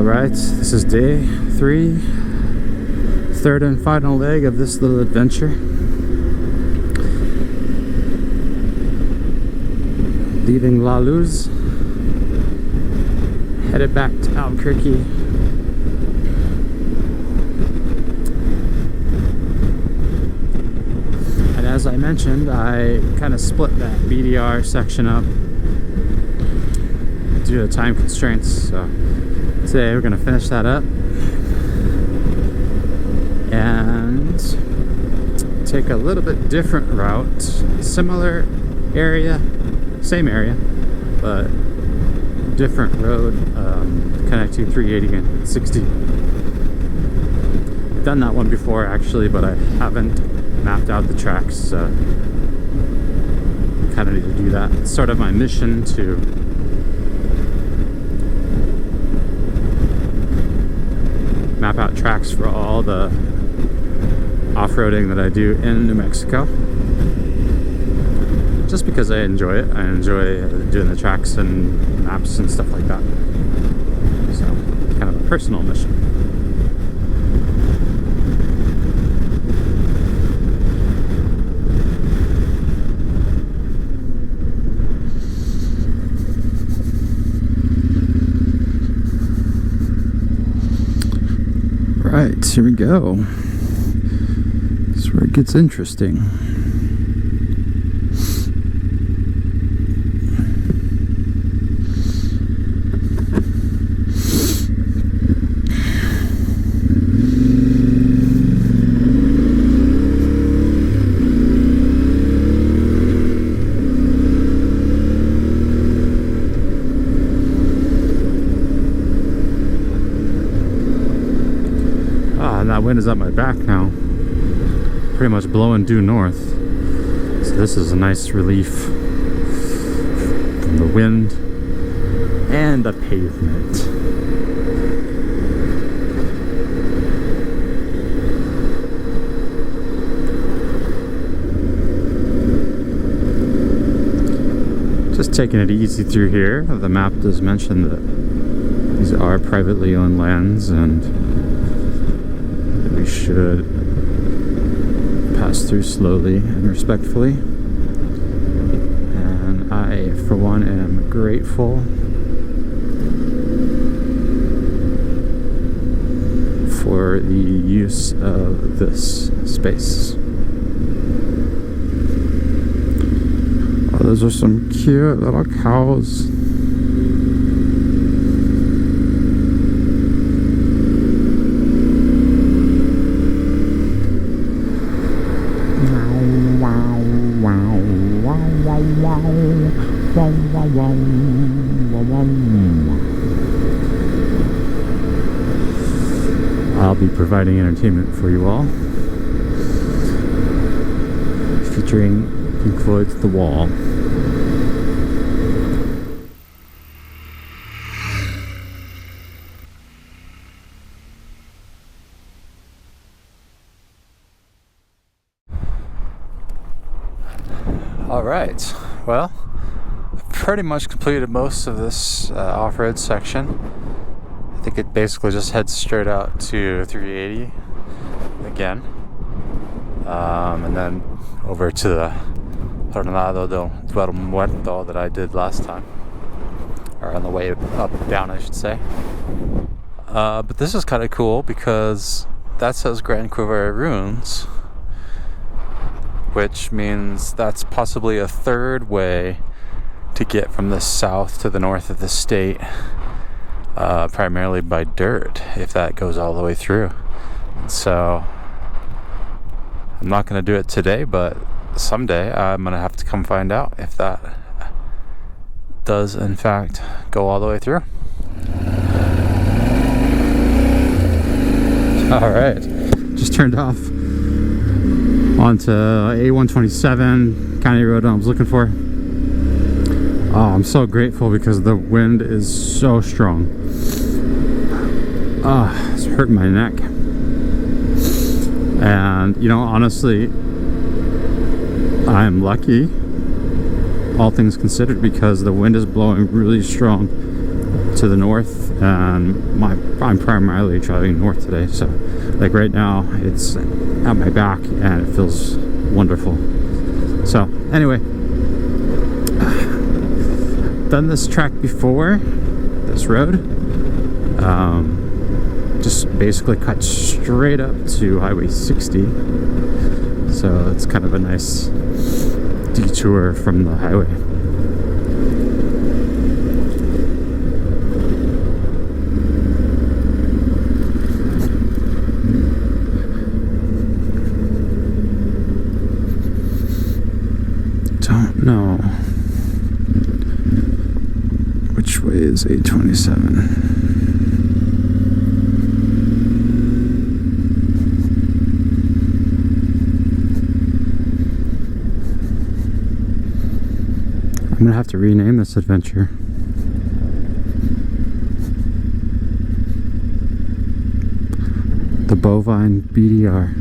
Alright, this is day 3, third and final leg of this little adventure. Leaving La Luz, headed back to Albuquerque. And as I mentioned, I kind of split that BDR section up due to time constraints, so today we're going to finish that up and take a little bit different route. Similar area, same area, but different road connecting 380 and 60. I've done that one before actually, but I haven't mapped out the tracks, so kind of need to do that. It's sort of my mission to map out tracks for all the off-roading that I do in New Mexico. Just because I enjoy it. I enjoy doing the tracks and maps and stuff like that. So, kind of a personal mission. Right, here we go. This is where it gets interesting. And that wind is at my back now, pretty much blowing due north, so this is a nice relief from the wind and the pavement. Just taking it easy through here. The map does mention that these are privately owned lands and we should pass through slowly and respectfully. And I, for one, am grateful for the use of this space. Oh, those are some cute little cows. I'll be providing entertainment for you all, featuring Pink Floyd's The Wall. Alright, well, I've pretty much completed most of this off-road section. I think it basically just heads straight out to 380 again, and then over to the Tornado del Muerto that I did last time, or on the way down I should say. But this is kind of cool because that says Grand Quivira Ruins, which means that's possibly a third way to get from the south to the north of the state, primarily by dirt, if that goes all the way through. So I'm not going to do it today, but someday I'm going to have to come find out if that does in fact go all the way through. Alright, just turned off onto A127, county road I was looking for. Oh, I'm so grateful because the wind is so strong. It's hurting my neck. And, you know, honestly, I'm lucky, all things considered, because the wind is blowing really strong to the north and I'm primarily driving north today, so like right now it's at my back and it feels wonderful. So anyway, done this track before, this road. Just basically cut straight up to Highway 60, so it's kind of a nice detour from the highway. Don't know which way is 827. I'm gonna have to rename this adventure. The Bovine BDR.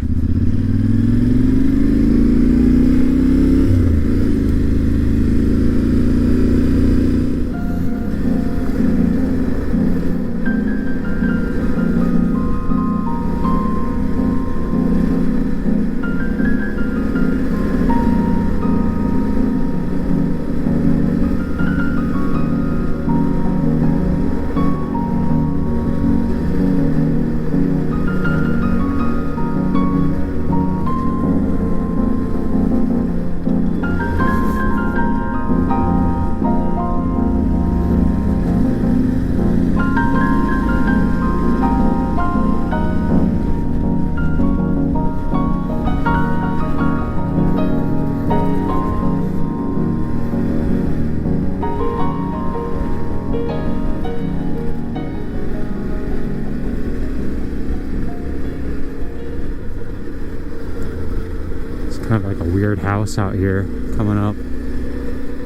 Kind of like a weird house out here coming up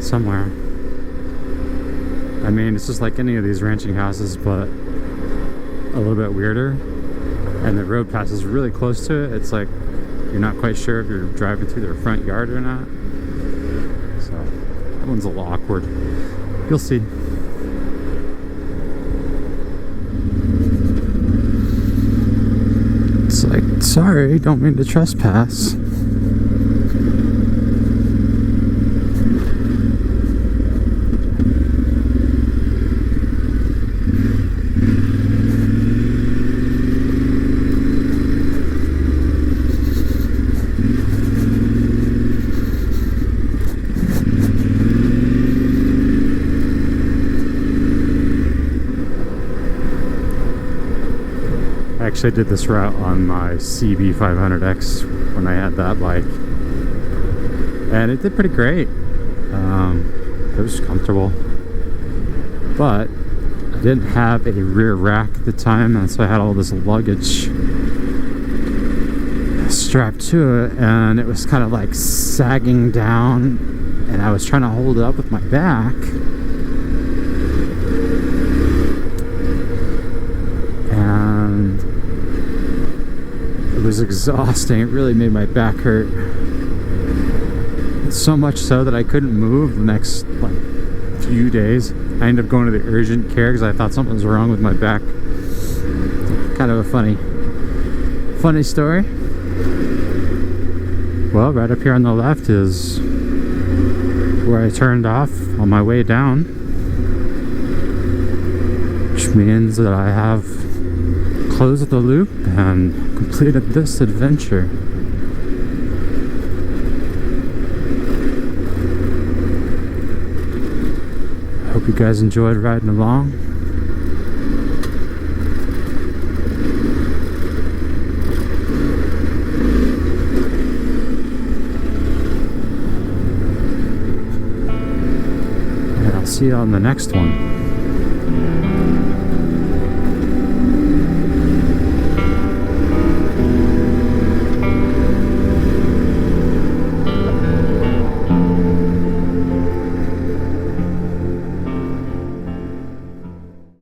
somewhere. I mean, it's just like any of these ranching houses, but a little bit weirder. And the road passes really close to it. It's like you're not quite sure if you're driving through their front yard or not. So that one's a little awkward. You'll see. It's like, sorry, don't mean to trespass. I actually did this route on my CB500X when I had that bike, and it did pretty great. It was comfortable, but I didn't have a rear rack at the time, and so I had all this luggage strapped to it, and it was kind of like sagging down, and I was trying to hold it up with my back. And it was exhausting. It really made my back hurt. So much so that I couldn't move the next like few days. I ended up going to the urgent care because I thought something was wrong with my back. Kind of a funny story. Well, right up here on the left is where I turned off on my way down, which means that I have closed the loop and completed this adventure. Hope you guys enjoyed riding along. And I'll see you on the next one.